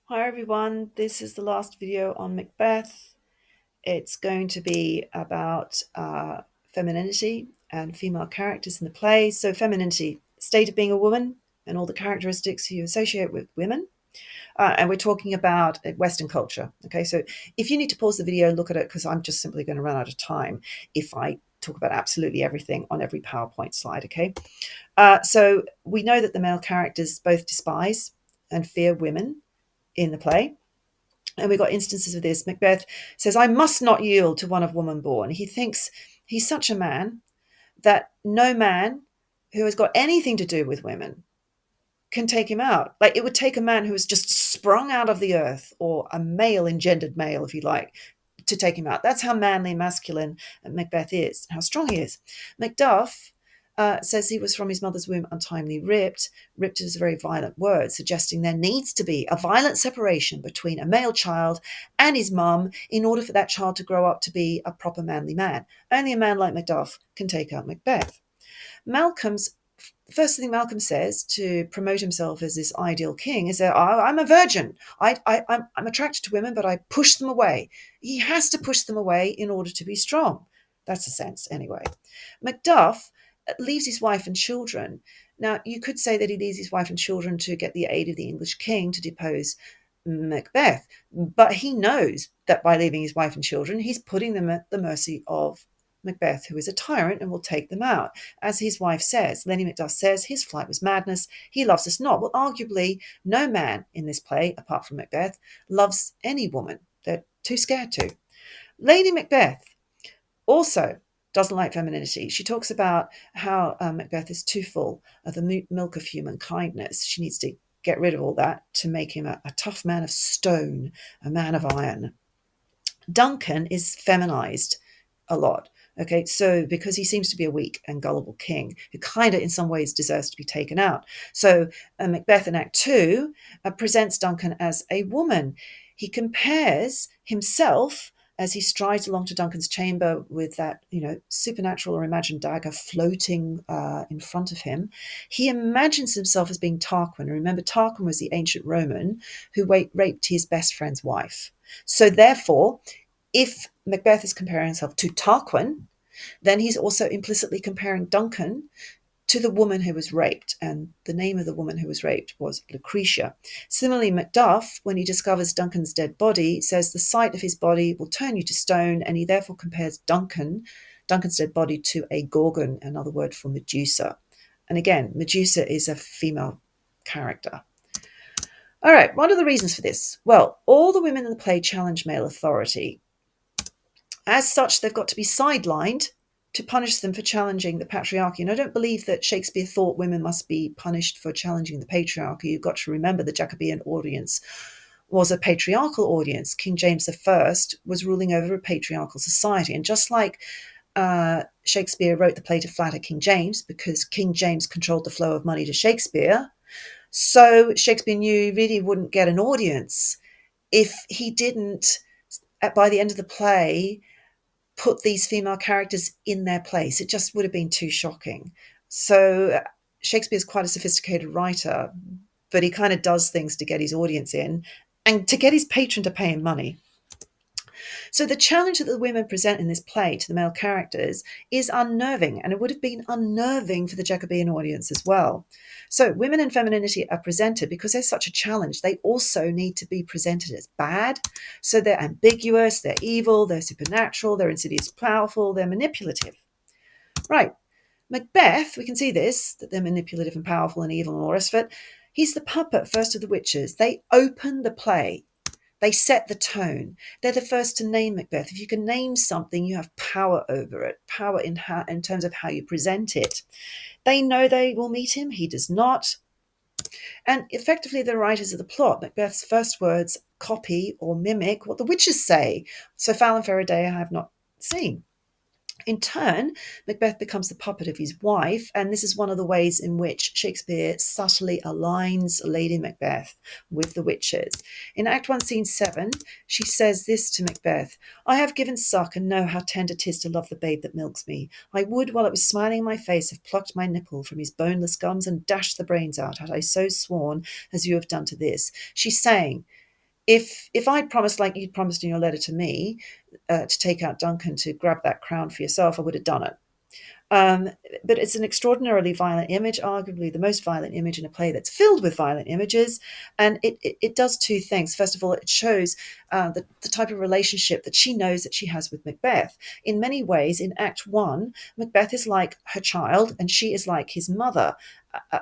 Hi everyone, this is the last video on Macbeth. It's going to be about femininity and female characters in the play. So femininity, state of being a woman and all the characteristics you associate with women. And we're talking about Western culture. Okay, so if you need to pause the video and look at it, because I'm just simply going to run out of time if I talk about absolutely everything on every PowerPoint slide, okay? So we know that the male characters both despise and fear women in the play. And we've got instances of this. Macbeth says, I must not yield to one of woman born. He thinks he's such a man that no man who has got anything to do with women can take him out. Like it would take a man who was just sprung out of the earth, or a male, engendered male, if you like, to take him out. That's how manly and masculine Macbeth is, how strong he is. Macduff says he was from his mother's womb untimely ripped. Ripped is a very violent word, suggesting there needs to be a violent separation between a male child and his mum in order for that child to grow up to be a proper manly man. Only a man like Macduff can take out Macbeth. Malcolm's first thing Malcolm says to promote himself as this ideal king is that I'm a virgin. I'm attracted to women, but I push them away. He has to push them away in order to be strong. That's the sense, anyway. Macduff leaves his wife and children. Now, you could say that he leaves his wife and children to get the aid of the English king to depose Macbeth, but he knows that by leaving his wife and children, he's putting them at the mercy of Macbeth, who is a tyrant and will take them out. As his wife says, Lenny Macduff says, his flight was madness. He loves us not. Well, arguably, no man in this play, apart from Macbeth, loves any woman. They're too scared to. Lady Macbeth also doesn't like femininity. She talks about how Macbeth is too full of the milk of human kindness. She needs to get rid of all that to make him a tough man of stone, a man of iron. Duncan is feminized a lot. Okay, so because he seems to be a weak and gullible king who kind of in some ways deserves to be taken out. So Macbeth in Act 2 presents Duncan as a woman. He compares himself as he strides along to Duncan's chamber with that, supernatural or imagined dagger floating in front of him. He imagines himself as being Tarquin. Remember, Tarquin was the ancient Roman who raped his best friend's wife. So therefore, if Macbeth is comparing himself to Tarquin, then he's also implicitly comparing Duncan to the woman who was raped, and the name of the woman who was raped was Lucretia. Similarly, Macduff, when he discovers Duncan's dead body, says the sight of his body will turn you to stone, and he therefore compares Duncan's dead body, to a Gorgon, another word for Medusa. And again, Medusa is a female character. All right, what are the reasons for this? Well, all the women in the play challenge male authority. As such, they've got to be sidelined to punish them for challenging the patriarchy. And I don't believe that Shakespeare thought women must be punished for challenging the patriarchy. You've got to remember the Jacobean audience was a patriarchal audience. King James I was ruling over a patriarchal society. And just like Shakespeare wrote the play to flatter King James because King James controlled the flow of money to Shakespeare, so Shakespeare knew he really wouldn't get an audience if he didn't, by the end of the play, put these female characters in their place. It just would have been too shocking. So Shakespeare's quite a sophisticated writer, but he kind of does things to get his audience in and to get his patron to pay him money. So the challenge that the women present in this play to the male characters is unnerving, and it would have been unnerving for the Jacobean audience as well. So women and femininity are presented because there's such a challenge. They also need to be presented as bad. So they're ambiguous, they're evil, they're supernatural, they're insidious, powerful, they're manipulative. Right. Macbeth, we can see this, that they're manipulative and powerful and evil and all the rest of it. He's the puppet first of the witches. They open the play. They set the tone. They're the first to name Macbeth. If you can name something, you have power over it, power in terms of how you present it. They know they will meet him. He does not. And effectively, the writers of the plot, Macbeth's first words copy or mimic what the witches say. So foul and fair a day I have not seen. In turn, Macbeth becomes the puppet of his wife, and this is one of the ways in which Shakespeare subtly aligns Lady Macbeth with the witches. In Act 1, Scene 7, she says this to Macbeth: I have given suck and know how tender 'tis to love the babe that milks me. I would, while it was smiling in my face, have plucked my nipple from his boneless gums and dashed the brains out, had I so sworn as you have done to this. She's saying, if I'd promised, like you'd promised in your letter to me, to take out Duncan to grab that crown for yourself, I would have done it. Um, but it's an extraordinarily violent image, arguably the most violent image in a play that's filled with violent images. And it does two things. First of all, it shows the type of relationship that she knows that she has with Macbeth. In many ways, in Act One, Macbeth is like her child and she is like his mother,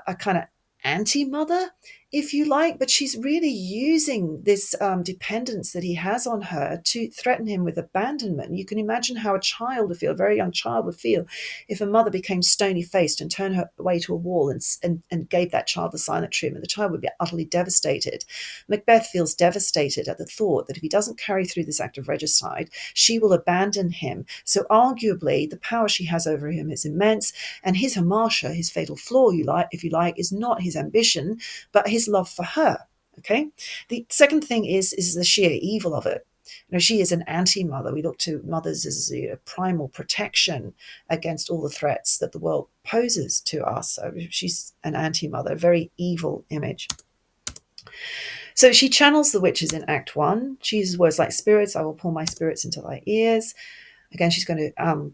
a kind of anti-mother, if you like, but she's really using this dependence that he has on her to threaten him with abandonment. You can imagine how a child would feel, a very young child would feel, if a mother became stony-faced and turned her way to a wall and gave that child the silent treatment. The child would be utterly devastated. Macbeth feels devastated at the thought that if he doesn't carry through this act of regicide, she will abandon him. So arguably, the power she has over him is immense, and his hamartia, his fatal flaw, if you like, is not his ambition, but his love for her. Okay. The second thing is the sheer evil of it. She is an anti-mother. We look to mothers as a primal protection against all the threats that the world poses to us. So she's an anti-mother, a very evil image. So she channels the witches in Act One. She uses words like spirits. I will pour my spirits into thy ears. Again, she's going to,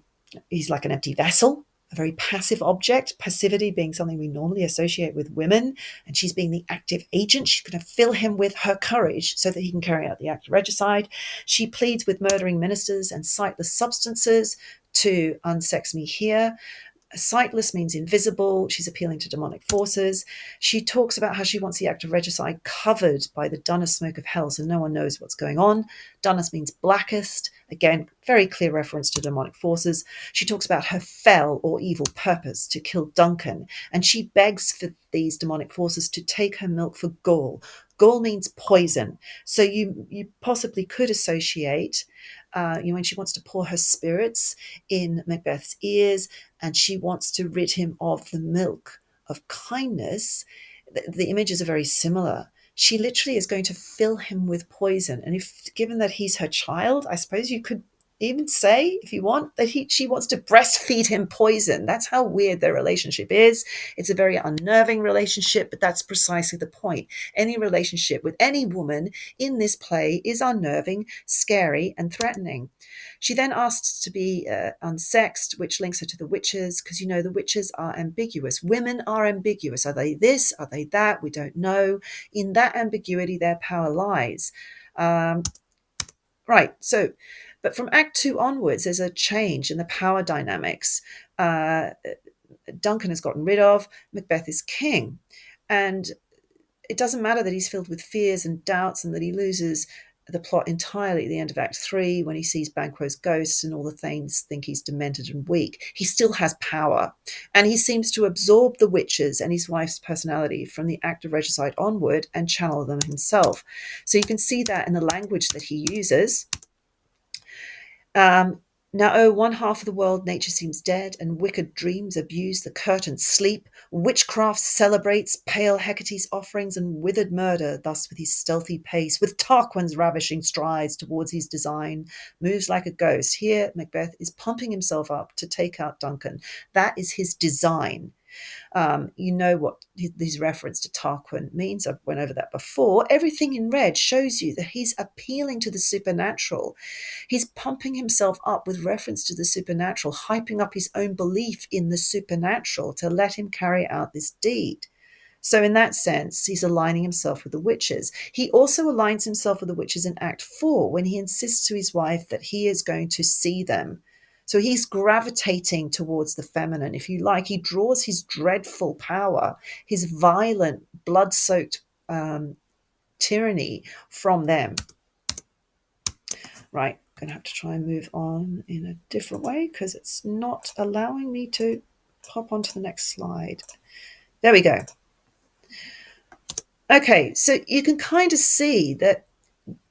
he's like an empty vessel, a very passive object, passivity being something we normally associate with women, and she's being the active agent. She's going to fill him with her courage so that he can carry out the act of regicide. She pleads with murdering ministers and sightless substances to unsex me here. Sightless means invisible. She's appealing to demonic forces. She talks about how she wants the act of regicide covered by the dunnest smoke of hell, so no one knows what's going on. Dunnest means blackest. Again, very clear reference to demonic forces. She talks about her fell or evil purpose to kill Duncan, and she begs for these demonic forces to take her milk for gall. Gall means poison. So you possibly could associate, when she wants to pour her spirits in Macbeth's ears, and she wants to rid him of the milk of kindness. The images are very similar. She literally is going to fill him with poison. And if given that he's her child, I suppose you could even say, if you want, that she wants to breastfeed him poison. That's how weird their relationship is. It's a very unnerving relationship, but that's precisely the point. Any relationship with any woman in this play is unnerving, scary, and threatening. She then asks to be unsexed, which links her to the witches, because the witches are ambiguous. Women are ambiguous. Are they this? Are they that? We don't know. In that ambiguity, their power lies. Right. So, but from Act Two onwards, there's a change in the power dynamics. Duncan is gotten rid of. Macbeth is king. And it doesn't matter that he's filled with fears and doubts and that he loses the plot entirely at the end of Act 3 when he sees Banquo's ghost and all the thanes think he's demented and weak. He still has power, and he seems to absorb the witches and his wife's personality from the act of regicide onward and channel them himself. So you can see that in the language that he uses. Now, oh, one half of the world nature seems dead, and wicked dreams abuse the curtained sleep. Witchcraft celebrates pale Hecate's offerings, and withered murder thus with his stealthy pace, with Tarquin's ravishing strides towards his design, moves like a ghost. Here, Macbeth is pumping himself up to take out Duncan. That is his design. You know what his reference to Tarquin means. I've went over that before. Everything in red shows you that he's appealing to the supernatural. He's pumping himself up with reference to the supernatural, hyping up his own belief in the supernatural to let him carry out this deed. So in that sense, he's aligning himself with the witches. He also aligns himself with the witches in Act 4 when he insists to his wife that he is going to see them. So he's gravitating towards the feminine, if you like. He draws his dreadful power, his violent, blood-soaked tyranny from them. Right, I'm going to have to try and move on in a different way because it's not allowing me to hop onto the next slide. There we go. Okay, so you can kind of see that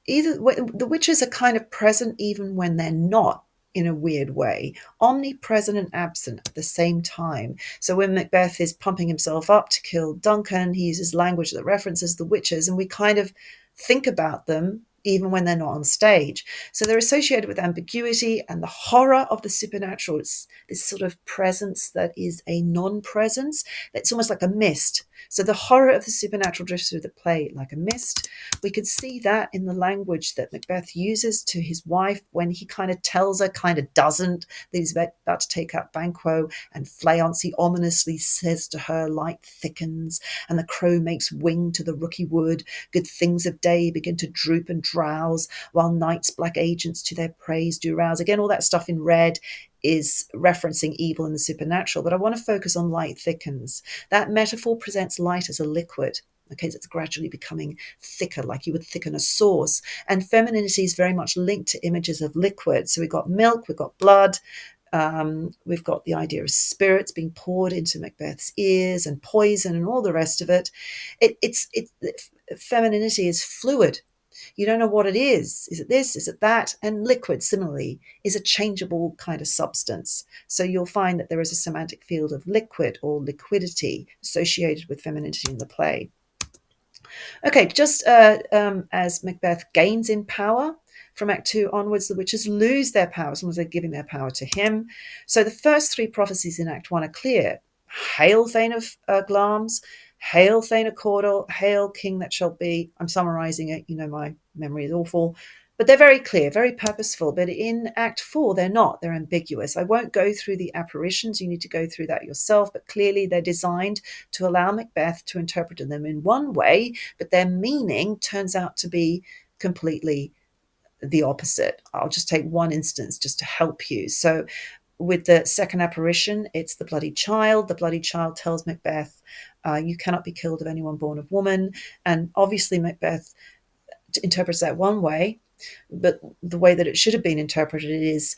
either the witches are kind of present even when they're not, in a weird way, omnipresent and absent at the same time. So when Macbeth is pumping himself up to kill Duncan, he uses language that references the witches, and we kind of think about them even when they're not on stage. So they're associated with ambiguity and the horror of the supernatural. It's this sort of presence that is a non-presence. It's almost like a mist. So the horror of the supernatural drifts through the play like a mist. We could see that in the language that Macbeth uses to his wife when he kind of tells her, kind of doesn't, that he's about to take out Banquo, and Fleance ominously says to her, light thickens, and the crow makes wing to the rooky wood. Good things of day begin to droop and drowse, while night's black agents to their praise do rouse. Again, all that stuff in red is referencing evil and the supernatural, but I want to focus on light thickens. That metaphor presents light as a liquid. Okay, so it's gradually becoming thicker, like you would thicken a sauce. And femininity is very much linked to images of liquid. So we've got milk, we've got blood, we've got the idea of spirits being poured into Macbeth's ears and poison and all the rest of it. Femininity is fluid. You don't know what it is. Is it this? Is it that? And liquid, similarly, is a changeable kind of substance. So you'll find that there is a semantic field of liquid or liquidity associated with femininity in the play. Okay, just as Macbeth gains in power from Act 2 onwards, the witches lose their power as long as they're giving their power to him. So the first three prophecies in Act 1 are clear. Hail, Thane of Glamis, hail, Thane of Cawdor, hail, King that shall be. I'm summarising it. You know, my memory is awful. But they're very clear, very purposeful. But in Act 4, they're not. They're ambiguous. I won't go through the apparitions. You need to go through that yourself. But clearly they're designed to allow Macbeth to interpret them in one way, but their meaning turns out to be completely the opposite. I'll just take one instance just to help you. So with the second apparition, it's the bloody child. The bloody child tells Macbeth, you cannot be killed of anyone born of woman. And obviously Macbeth interprets that one way, but the way that it should have been interpreted is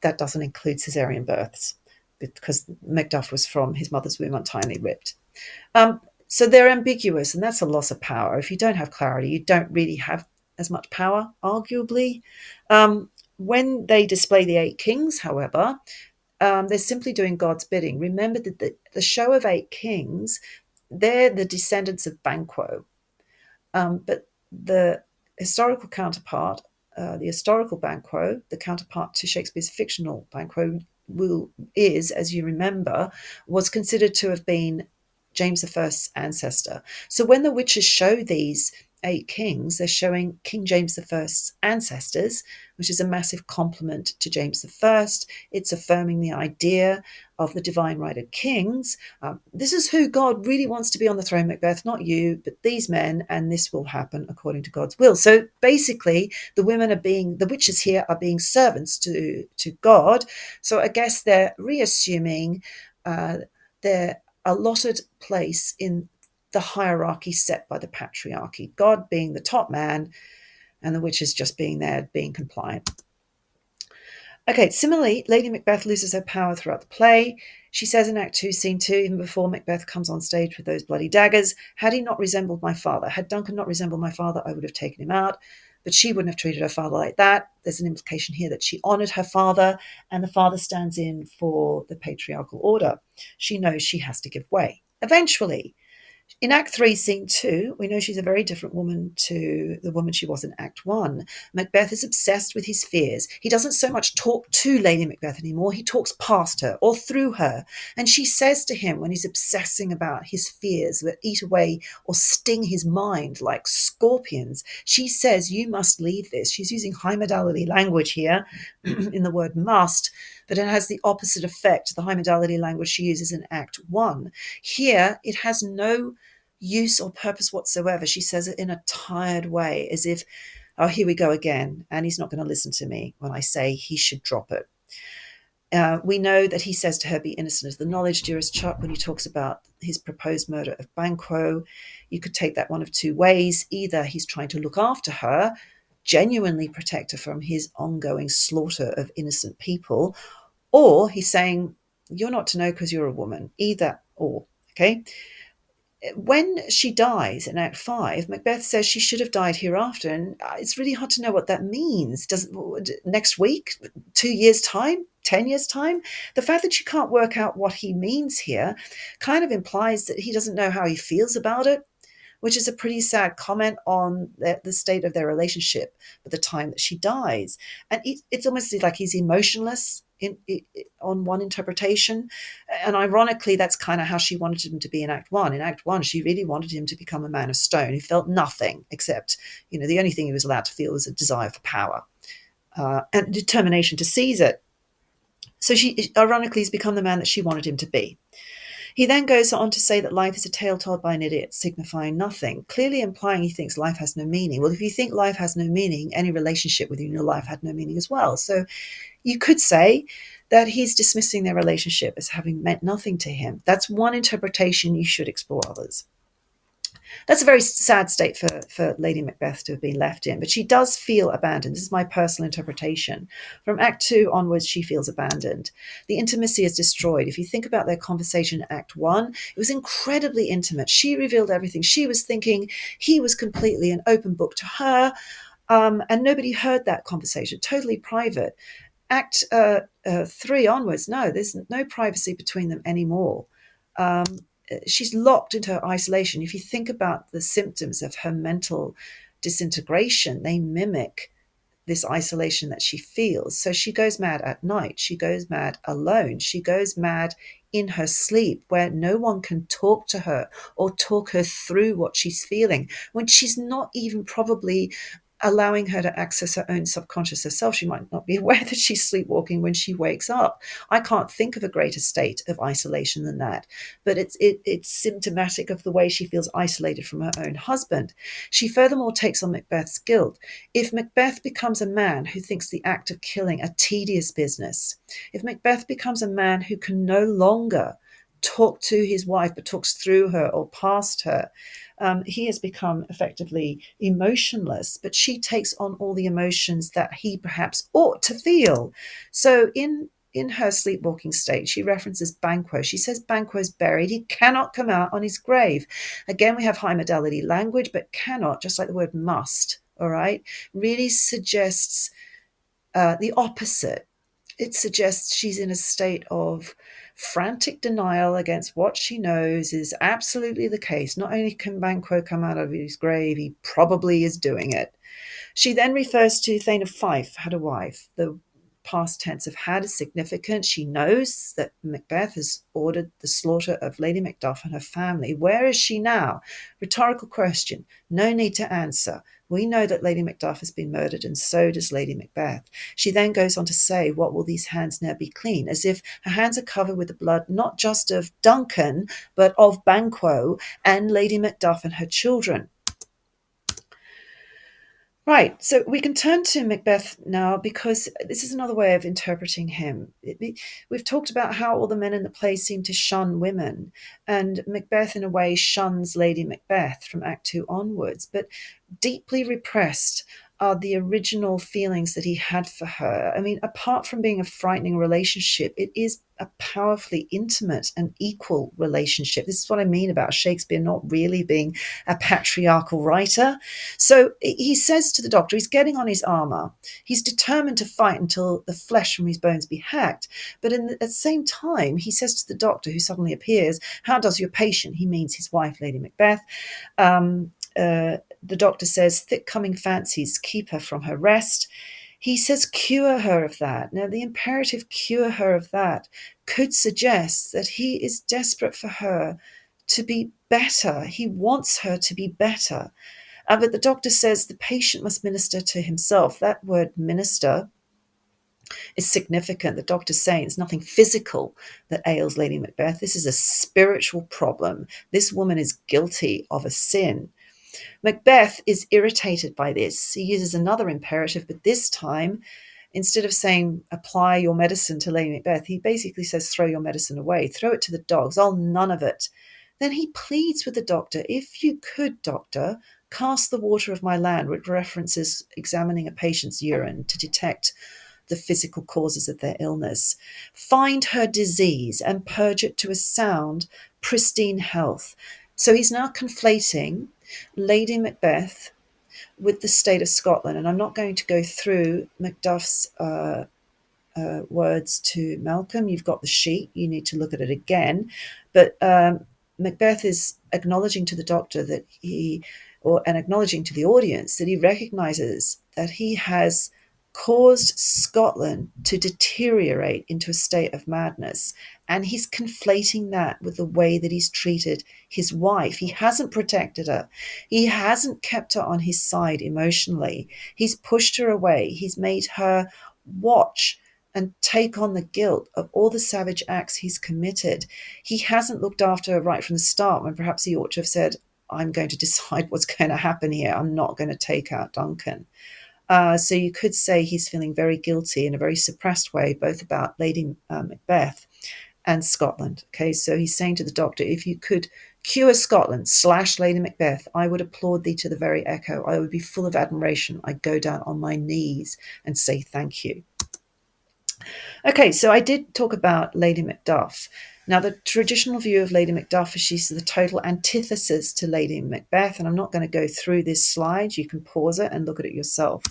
that doesn't include cesarean births, because Macduff was from his mother's womb untimely ripped. So they're ambiguous, and that's a loss of power. If you don't have clarity, you don't really have as much power, arguably. When they display the 8 kings, however, they're simply doing God's bidding. Remember that the show of 8 kings, they're the descendants of Banquo. But the historical counterpart, the historical Banquo, the counterpart to Shakespeare's fictional Banquo, is, as you remember, was considered to have been James I's ancestor. So when the witches show these 8 kings, they're showing King James I's ancestors, which is a massive compliment to James I. It's affirming the idea of the divine right of kings. This is who God really wants to be on the throne, Macbeth, not you, but these men, and this will happen according to God's will. So basically, the witches here are being servants to God. So I guess they're reassuming their allotted place in the hierarchy set by the patriarchy, God being the top man and the witches just being there, being compliant. Okay, similarly, Lady Macbeth loses her power throughout the play. She says in Act 2, Scene 2, even before Macbeth comes on stage with those bloody daggers, had he not resembled my father, had Duncan not resembled my father, I would have taken him out. But she wouldn't have treated her father like that. There's an implication here that she honoured her father, and the father stands in for the patriarchal order. She knows she has to give way. Eventually, in Act 3, Scene 2, we know she's a very different woman to the woman she was in Act 1. Macbeth is obsessed with his fears. He doesn't so much talk to Lady Macbeth anymore, he talks past her or through her. And she says to him when he's obsessing about his fears that eat away or sting his mind like scorpions, she says, you must leave this. She's using high modality language here in the word must, but it has the opposite effect, the high modality language she uses in Act 1. Here, it has no use or purpose whatsoever. She says it in a tired way, as if, oh, here we go again, and he's not going to listen to me when I say he should drop it. We know that he says to her, be innocent as the knowledge, dearest Chuck, when he talks about his proposed murder of Banquo. You could take that one of two ways. Either he's trying to look after her, genuinely protect her from his ongoing slaughter of innocent people, or he's saying, you're not to know because you're a woman. Either or, okay? When she dies in Act 5, Macbeth says she should have died hereafter, and it's really hard to know what that means. Next week, 2 years' time, 10 years' time? The fact that you can't work out what he means here kind of implies that he doesn't know how he feels about it, which is a pretty sad comment on the state of their relationship at the time that she dies. And it's almost like he's emotionless on one interpretation. And ironically, that's kind of how she wanted him to be in Act One. In Act One, she really wanted him to become a man of stone who felt nothing except, the only thing he was allowed to feel was a desire for power and determination to seize it. So she, ironically, has become the man that she wanted him to be. He then goes on to say that life is a tale told by an idiot, signifying nothing, clearly implying he thinks life has no meaning. Well, if you think life has no meaning, any relationship within your life had no meaning as well. So you could say that he's dismissing their relationship as having meant nothing to him. That's one interpretation. You should explore others. That's a very sad state for Lady Macbeth to have been left in, but she does feel abandoned. This is my personal interpretation. From Act 2 onwards, she feels abandoned. The intimacy is destroyed. If you think about their conversation in Act 1, it was incredibly intimate. She revealed everything she was thinking. He was completely an open book to her, and nobody heard that conversation, totally private. Act 3 onwards, no, there's no privacy between them anymore. She's locked into her isolation. If you think about the symptoms of her mental disintegration, they mimic this isolation that she feels. So she goes mad at night. She goes mad alone. She goes mad in her sleep, where no one can talk to her or talk her through what she's feeling, when she's not even probably allowing her to access her own subconscious herself. She might not be aware that she's sleepwalking when she wakes up. I can't think of a greater state of isolation than that, but it's symptomatic of the way she feels isolated from her own husband. She furthermore takes on Macbeth's guilt. If Macbeth becomes a man who thinks the act of killing a tedious business, if Macbeth becomes a man who can no longer talk to his wife but talks through her or past her, he has become effectively emotionless, but she takes on all the emotions that he perhaps ought to feel. So in her sleepwalking state, she references Banquo. She says Banquo's buried. He cannot come out on his grave. Again, we have high modality language, but cannot, just like the word must, all right, really suggests the opposite. It suggests she's in a state of frantic denial against what she knows is absolutely the case. Not only can Banquo come out of his grave, he probably is doing it. She then refers to Thane of Fife had a wife. The past tense of had is significant. She knows that Macbeth has ordered the slaughter of Lady Macduff and her family. Where is she now? Rhetorical question. No need to answer. We know that Lady Macduff has been murdered, and so does Lady Macbeth. She then goes on to say, what will these hands now be clean? As if her hands are covered with the blood, not just of Duncan, but of Banquo and Lady Macduff and her children. Right, so we can turn to Macbeth now, because this is another way of interpreting him. We've talked about how all the men in the play seem to shun women, and Macbeth in a way shuns Lady Macbeth from Act 2 onwards, but deeply repressed are the original feelings that he had for her. I mean, apart from being a frightening relationship, it is a powerfully intimate and equal relationship. This is what I mean about Shakespeare not really being a patriarchal writer. So he says to the doctor, he's getting on his armor. He's determined to fight until the flesh from his bones be hacked. But at the same time, he says to the doctor, who suddenly appears, how does your patient? He means his wife, Lady Macbeth. The doctor says, thick coming fancies keep her from her rest. He says, cure her of that. Now, the imperative cure her of that could suggest that he is desperate for her to be better. He wants her to be better. But the doctor says the patient must minister to himself. That word minister is significant. The doctor's saying it's nothing physical that ails Lady Macbeth. This is a spiritual problem. This woman is guilty of a sin. Macbeth is irritated by this. He uses another imperative, but this time, instead of saying, apply your medicine to Lady Macbeth, he basically says, throw your medicine away, throw it to the dogs, I'll none of it. Then he pleads with the doctor, if you could, doctor, cast the water of my land, which references examining a patient's urine to detect the physical causes of their illness. Find her disease and purge it to a sound, pristine health. So he's now conflating Lady Macbeth with the state of Scotland. And I'm not going to go through Macduff's words to Malcolm. You've got the sheet. You need to look at it again. But Macbeth is acknowledging to the doctor that and acknowledging to the audience that he recognizes that he has caused Scotland to deteriorate into a state of madness. And he's conflating that with the way that he's treated his wife. He hasn't protected her. He hasn't kept her on his side emotionally. He's pushed her away. He's made her watch and take on the guilt of all the savage acts he's committed. He hasn't looked after her right from the start, when perhaps he ought to have said, I'm going to decide what's going to happen here. I'm not going to take out Duncan. So you could say he's feeling very guilty in a very suppressed way, both about Lady Macbeth and Scotland. Okay, so he's saying to the doctor, if you could cure Scotland / Lady Macbeth, I would applaud thee to the very echo. I would be full of admiration. I'd go down on my knees and say thank you. Okay, so I did talk about Lady Macduff. Now, the traditional view of Lady Macduff is she's the total antithesis to Lady Macbeth, and I'm not going to go through this slide. You can pause it and look at it yourself.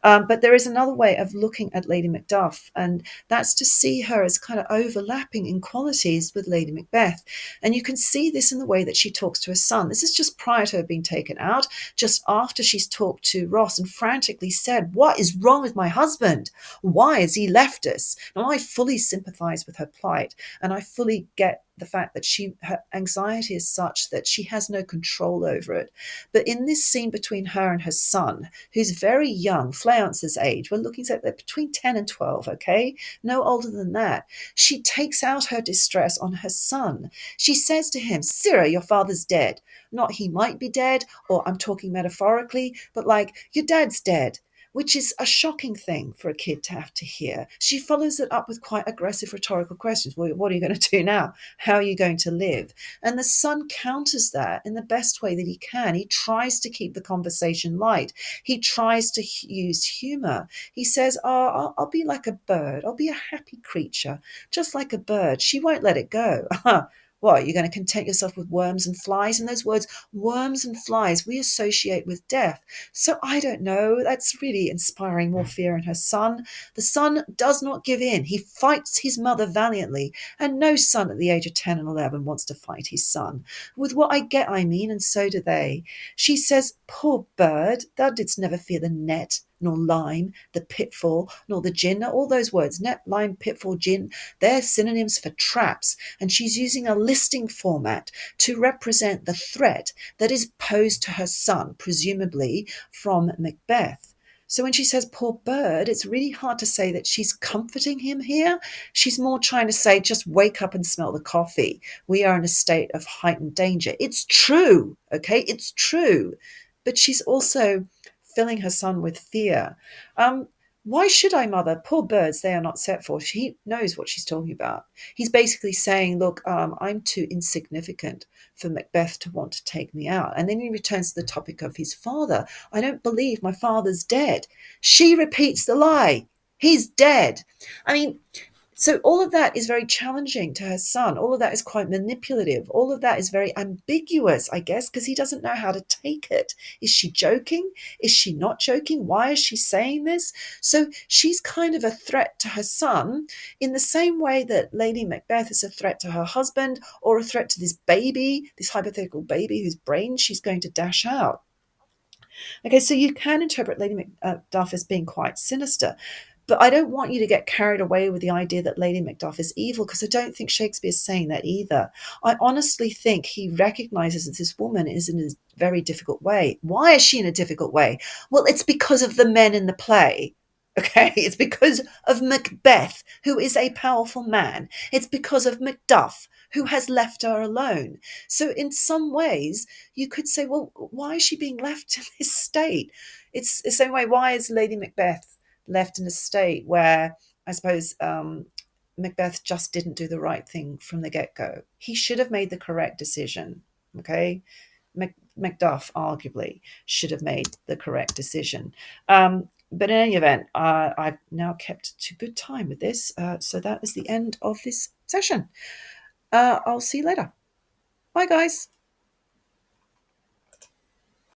But there is another way of looking at Lady Macduff, and that's to see her as kind of overlapping in qualities with Lady Macbeth. And you can see this in the way that she talks to her son. This is just prior to her being taken out, just after she's talked to Ross and frantically said, what is wrong with my husband? Why has he left us? Now, I fully sympathize with her plight, and I fully get the fact that her anxiety is such that she has no control over it. But in this scene between her and her son, who's very young, Fleance's age, we're looking at between 10 and 12, okay? No older than that. She takes out her distress on her son. She says to him, Sirrah, your father's dead. Not he might be dead, or I'm talking metaphorically, but like, your dad's dead, which is a shocking thing for a kid to have to hear. She follows it up with quite aggressive rhetorical questions. Well, what are you going to do now? How are you going to live? And the son counters that in the best way that he can. He tries to keep the conversation light. He tries to use humor. He says, oh, I'll be like a bird. I'll be a happy creature, just like a bird. She won't let it go. What, you're going to content yourself with worms and flies? And those words, worms and flies, we associate with death. So I don't know. That's really inspiring more fear in her son. The son does not give in. He fights his mother valiantly. And no son at the age of 10 and 11 wants to fight his son. With what I get, I mean, and so do they. She says, poor bird, thou didst never fear the net, nor lime, the pitfall, nor the gin. Now, all those words, net, lime, pitfall, gin, they're synonyms for traps. And she's using a listing format to represent the threat that is posed to her son, presumably from Macbeth. So when she says poor bird, it's really hard to say that she's comforting him here. She's more trying to say, just wake up and smell the coffee. We are in a state of heightened danger. It's true, okay? It's true. But she's also filling her son with fear. Why should I, mother? Poor birds, they are not set for. She knows what she's talking about. He's basically saying, look, I'm too insignificant for Macbeth to want to take me out. And then he returns to the topic of his father. I don't believe my father's dead. She repeats the lie. He's dead. I mean, so all of that is very challenging to her son. All of that is quite manipulative. All of that is very ambiguous, I guess, because he doesn't know how to take it. Is she joking? Is she not joking? Why is she saying this? So she's kind of a threat to her son in the same way that Lady Macbeth is a threat to her husband, or a threat to this baby, this hypothetical baby whose brain she's going to dash out. Okay, so you can interpret Lady Macduff as being quite sinister. But I don't want you to get carried away with the idea that Lady Macduff is evil, because I don't think Shakespeare's saying that either. I honestly think he recognizes that this woman is in a very difficult way. Why is she in a difficult way? Well, it's because of the men in the play. Okay, it's because of Macbeth, who is a powerful man. It's because of Macduff, who has left her alone. So in some ways, you could say, well, why is she being left in this state? It's the same way, why is Lady Macbeth left in a state where I suppose Macbeth just didn't do the right thing from the get-go? He should have made the correct decision, okay? Macduff arguably should have made the correct decision. But in any event, I've now kept to good time with this. So that is the end of this session. I'll see you later. Bye, guys.